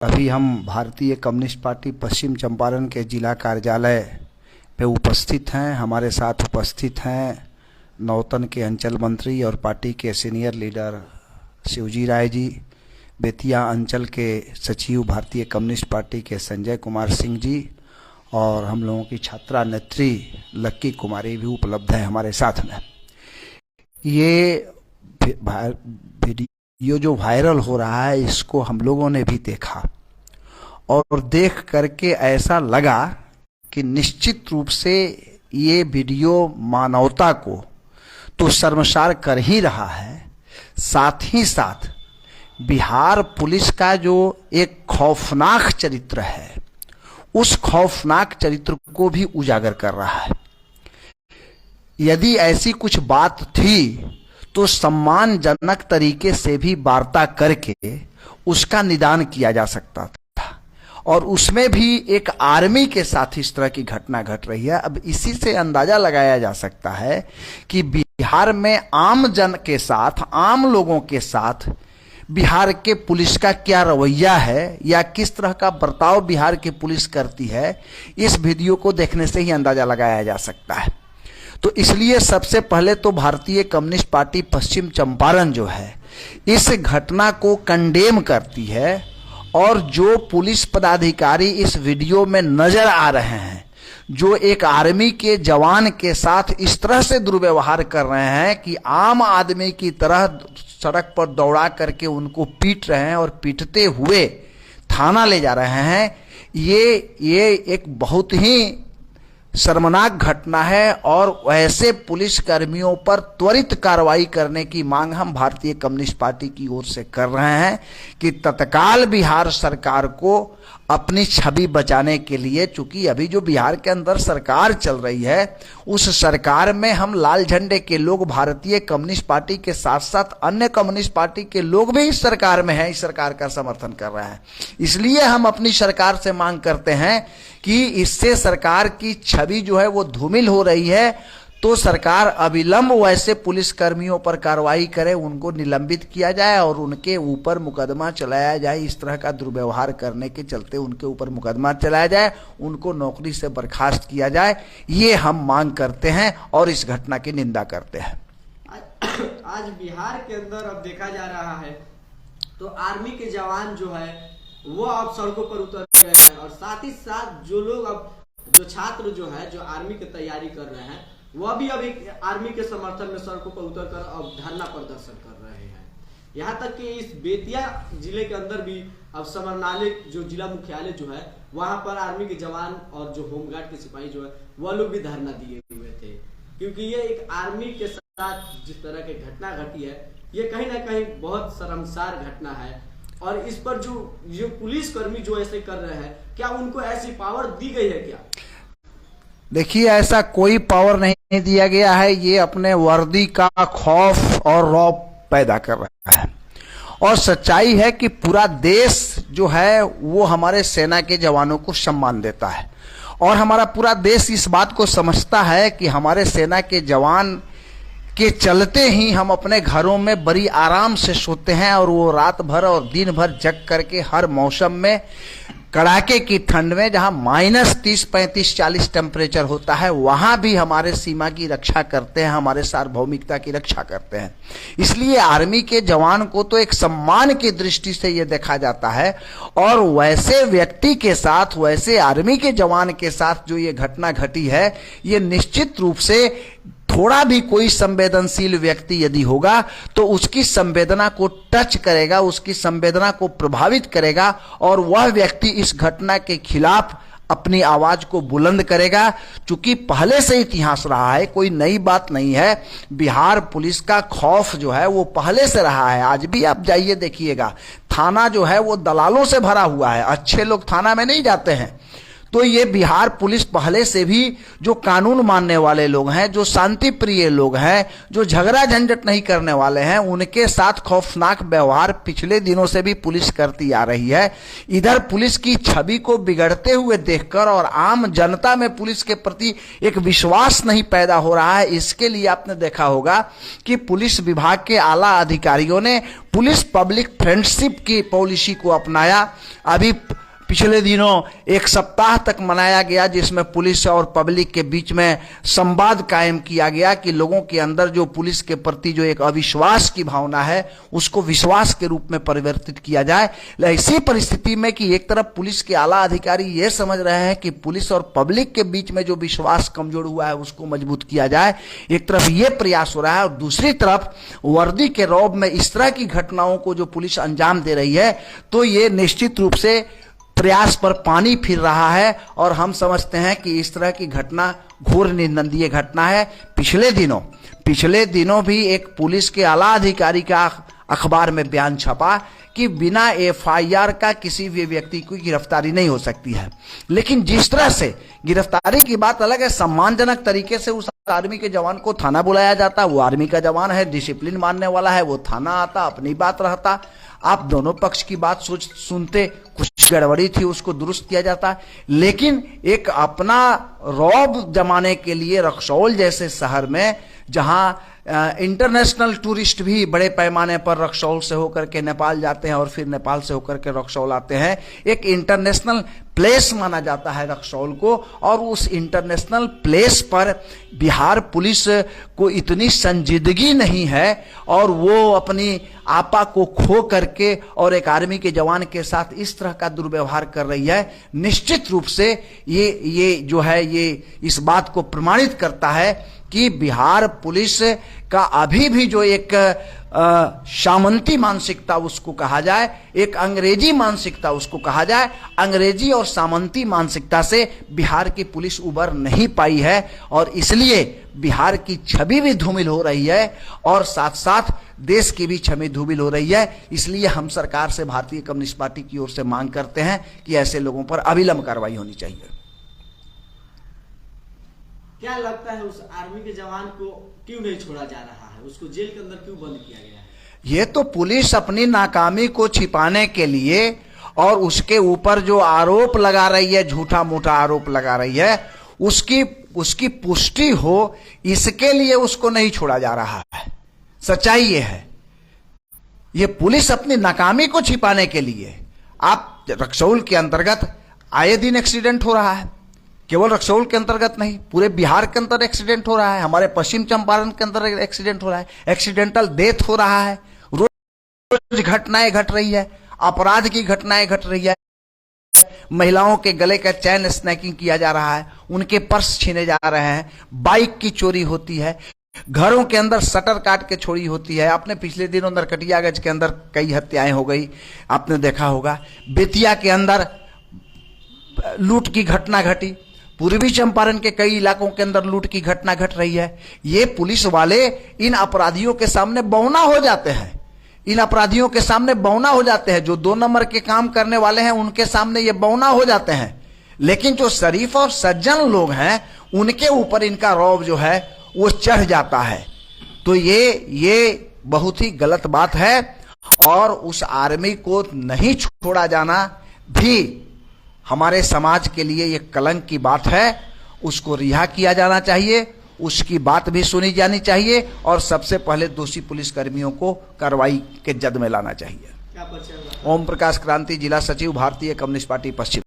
अभी हम भारतीय कम्युनिस्ट पार्टी पश्चिम चंपारण के जिला कार्यालय पे उपस्थित हैं। हमारे साथ उपस्थित हैं नौतन के अंचल मंत्री और पार्टी के सीनियर लीडर शिवजी राय जी, बेतिया अंचल के सचिव भारतीय कम्युनिस्ट पार्टी के संजय कुमार सिंह जी और हम लोगों की छात्रा नेत्री लक्की कुमारी भी उपलब्ध है हमारे साथ में। ये वीडियो जो वायरल हो रहा है इसको हम लोगों ने भी देखा और देख करके ऐसा लगा कि निश्चित रूप से ये वीडियो मानवता को तो शर्मसार कर ही रहा है, साथ ही साथ बिहार पुलिस का जो एक खौफनाक चरित्र है उस खौफनाक चरित्र को भी उजागर कर रहा है। यदि ऐसी कुछ बात थी तो सम्मानजनक तरीके से भी वार्ता करके उसका निदान किया जा सकता था और उसमें भी एक आर्मी के साथ इस तरह की घटना घट रही है। अब इसी से अंदाजा लगाया जा सकता है कि बिहार में आम जन के साथ, आम लोगों के साथ बिहार के पुलिस का क्या रवैया है या किस तरह का बर्ताव बिहार की पुलिस करती है, इस वीडियो को देखने से ही अंदाजा लगाया जा सकता है। तो इसलिए सबसे पहले तो भारतीय कम्युनिस्ट पार्टी पश्चिम चंपारण जो है इस घटना को कंडेम करती है और जो पुलिस पदाधिकारी इस वीडियो में नजर आ रहे हैं, जो एक आर्मी के जवान के साथ इस तरह से दुर्व्यवहार कर रहे हैं कि आम आदमी की तरह सड़क पर दौड़ा करके उनको पीट रहे हैं और पीटते हुए थाना ले जा रहे हैं, ये एक बहुत ही शर्मनाक घटना है और वैसे पुलिस कर्मियों पर त्वरित कार्रवाई करने की मांग हम भारतीय कम्युनिस्ट पार्टी की ओर से कर रहे हैं कि तत्काल बिहार सरकार को अपनी छवि बचाने के लिए, चूंकि अभी जो बिहार के अंदर सरकार चल रही है उस सरकार में हम लाल झंडे के लोग, भारतीय कम्युनिस्ट पार्टी के साथ साथ अन्य कम्युनिस्ट पार्टी के लोग भी इस सरकार में हैं, इस सरकार का समर्थन कर रहे हैं। इसलिए हम अपनी सरकार से मांग करते हैं कि इससे सरकार की छवि जो है वो धूमिल हो रही है, तो सरकार अविलंब वैसे पुलिस कर्मियों पर कार्रवाई करे, उनको निलंबित किया जाए और उनके ऊपर मुकदमा चलाया जाए। इस तरह का दुर्व्यवहार करने के चलते उनके ऊपर मुकदमा चलाया जाए, उनको नौकरी से बर्खास्त किया जाए, ये हम मांग करते हैं और इस घटना की निंदा करते हैं। आज बिहार के अंदर अब देखा जा रहा है तो आर्मी के जवान जो है वो अब सड़कों पर उतर गए हैं और साथ ही साथ जो लोग अब जो छात्र जो है जो आर्मी की तैयारी कर रहे हैं वह भी अब एक आर्मी के समर्थन में सड़कों पर उतरकर अब धरना प्रदर्शन कर रहे हैं। यहाँ तक कि इस बेतिया जिले के अंदर भी अब समरनाले जो जिला मुख्यालय जो है वहां पर आर्मी के जवान और जो होमगार्ड के सिपाही जो है वह लोग भी धरना दिए हुए थे, क्योंकि ये एक आर्मी के साथ जिस तरह की घटना घटी है ये कहीं ना कहीं बहुत शर्मसार घटना है। और इस पर जो पुलिस कर्मी जो ऐसे कर रहे हैं, क्या उनको ऐसी पावर दी गई है क्या? देखिए, ऐसा कोई पावर नहीं दिया गया है। ये अपने वर्दी का खौफ और रौब पैदा कर रहा है और सच्चाई है कि पूरा देश जो है वो हमारे सेना के जवानों को सम्मान देता है और हमारा पूरा देश इस बात को समझता है कि हमारे सेना के जवान के चलते ही हम अपने घरों में बड़ी आराम से सोते हैं और वो रात भर और दिन भर जग करके हर मौसम में कड़ाके की ठंड में जहां -30, 35, 40 टेम्परेचर होता है वहां भी हमारे सीमा की रक्षा करते हैं, हमारे सार्वभौमिकता की रक्षा करते हैं। इसलिए आर्मी के जवान को तो एक सम्मान की दृष्टि से यह देखा जाता है और वैसे व्यक्ति के साथ, वैसे आर्मी के जवान के साथ जो ये घटना घटी है, ये निश्चित रूप से थोड़ा भी कोई संवेदनशील व्यक्ति यदि होगा तो उसकी संवेदना को टच करेगा, उसकी संवेदना को प्रभावित करेगा और वह व्यक्ति इस घटना के खिलाफ अपनी आवाज को बुलंद करेगा। चूंकि पहले से इतिहास रहा है, कोई नई बात नहीं है। बिहार पुलिस का खौफ जो है वो पहले से रहा है। आज भी आप जाइए देखिएगा, थाना जो है वो दलालों से भरा हुआ है, अच्छे लोग थाना में नहीं जाते हैं। तो ये बिहार पुलिस पहले से भी जो कानून मानने वाले लोग हैं, जो शांति प्रिय लोग हैं, जो झगड़ा झंझट नहीं करने वाले हैं, उनके साथ खौफनाक व्यवहार पिछले दिनों से भी पुलिस करती आ रही है। इधर पुलिस की छवि को बिगड़ते हुए देखकर और आम जनता में पुलिस के प्रति एक विश्वास नहीं पैदा हो रहा है। इसके लिए आपने देखा होगा कि पुलिस विभाग के आला अधिकारियों ने पुलिस पब्लिक फ्रेंडशिप की पॉलिसी को अपनाया। अभी पिछले दिनों एक सप्ताह तक मनाया गया, जिसमें पुलिस और पब्लिक के बीच में संवाद कायम किया गया कि लोगों के अंदर जो पुलिस के प्रति जो एक अविश्वास की भावना है उसको विश्वास के रूप में परिवर्तित किया जाए। ऐसी परिस्थिति में कि एक तरफ पुलिस के आला अधिकारी ये समझ रहे हैं कि पुलिस और पब्लिक के बीच में जो विश्वास कमजोर हुआ है उसको मजबूत किया जाए, एक तरफ ये प्रयास हो रहा है, और दूसरी तरफ वर्दी के रौब में इस तरह की घटनाओं को जो पुलिस अंजाम दे रही है, तो ये निश्चित रूप से प्रयास पर पानी फिर रहा है। और हम समझते हैं कि इस तरह की घटना घोर निंदनीय घटना है। पिछले दिनों भी एक पुलिस के आला अधिकारी का अखबार में बयान छपा कि बिना एफआईआर का किसी भी व्यक्ति की गिरफ्तारी नहीं हो सकती है। लेकिन जिस तरह से गिरफ्तारी की बात अलग है, सम्मानजनक तरीके से उस आर्मी के जवान को थाना बुलाया जाता, वो आर्मी का जवान है, डिसिप्लिन मानने वाला है, वो थाना आता, अपनी बात रहता, आप दोनों पक्ष की बात सुनते, कुछ गड़बड़ी थी उसको दुरुस्त किया जाता। लेकिन एक अपना रौब जमाने के लिए रक्सौल जैसे शहर में, जहां इंटरनेशनल टूरिस्ट भी बड़े पैमाने पर रक्सौल से होकर के नेपाल जाते हैं और फिर नेपाल से होकर के रक्सौल आते हैं, एक इंटरनेशनल प्लेस माना जाता है रक्सौल को, और उस इंटरनेशनल प्लेस पर बिहार पुलिस को इतनी संजीदगी नहीं है और वो अपनी आपा को खो करके और एक आर्मी के जवान के साथ इस तरह का दुर्व्यवहार कर रही है। निश्चित रूप से ये जो है ये इस बात को प्रमाणित करता है कि बिहार पुलिस का अभी भी जो एक सामंती मानसिकता उसको कहा जाए, एक अंग्रेजी मानसिकता उसको कहा जाए, अंग्रेजी और सामंती मानसिकता से बिहार की पुलिस उबर नहीं पाई है, और इसलिए बिहार की छवि भी धूमिल हो रही है और साथ साथ देश की भी छवि धूमिल हो रही है। इसलिए हम सरकार से, भारतीय कम्युनिस्ट पार्टी की ओर से मांग करते हैं कि ऐसे लोगों पर अविलंब कार्रवाई होनी चाहिए। क्या लगता है उस आर्मी के जवान को क्यों नहीं छोड़ा जा रहा है, उसको जेल के अंदर क्यों बंद किया गया है? ये तो पुलिस अपनी नाकामी को छिपाने के लिए और उसके ऊपर जो आरोप लगा रही है, झूठा मूठा आरोप लगा रही है, उसकी पुष्टि हो, इसके लिए उसको नहीं छोड़ा जा रहा है। सच्चाई ये है, ये पुलिस अपनी नाकामी को छिपाने के लिए। आप रक्सौल के अंतर्गत आए दिन एक्सीडेंट हो रहा है, केवल रक्सौल के अंतर्गत नहीं, पूरे बिहार के अंदर एक्सीडेंट हो रहा है, हमारे पश्चिम चंपारण के अंदर एक्सीडेंट हो रहा है, एक्सीडेंटल डेथ हो रहा है, रोज घटनाएं घट रही है, अपराध की घटनाएं घट रही है, महिलाओं के गले का चैन स्नैकिंग किया जा रहा है, उनके पर्स छीने जा रहे हैं, बाइक की चोरी होती है, घरों के अंदर शटर काट के चोरी होती है। आपने पिछले दिनों नरकटियागंज के अंदर कई हत्याएं हो गई, आपने देखा होगा। बेतिया के अंदर लूट की घटना घटी, पूर्वी चंपारण के कई इलाकों के अंदर लूट की घटना घट रही है। ये पुलिस वाले इन अपराधियों के सामने बौना हो जाते हैं, इन अपराधियों के सामने बौना हो जाते हैं। जो 2 नंबर के काम करने वाले हैं उनके सामने ये बौना हो जाते हैं, लेकिन जो शरीफ और सज्जन लोग हैं उनके ऊपर इनका रौब जो है वो चढ़ जाता है। तो ये बहुत ही गलत बात है, और उस आर्मी को नहीं छोड़ा जाना भी हमारे समाज के लिए एक कलंक की बात है। उसको रिहा किया जाना चाहिए, उसकी बात भी सुनी जानी चाहिए, और सबसे पहले दोषी पुलिसकर्मियों को कार्रवाई के जद में लाना चाहिए। ओम प्रकाश क्रांति, जिला सचिव, भारतीय कम्युनिस्ट पार्टी पश्चिम।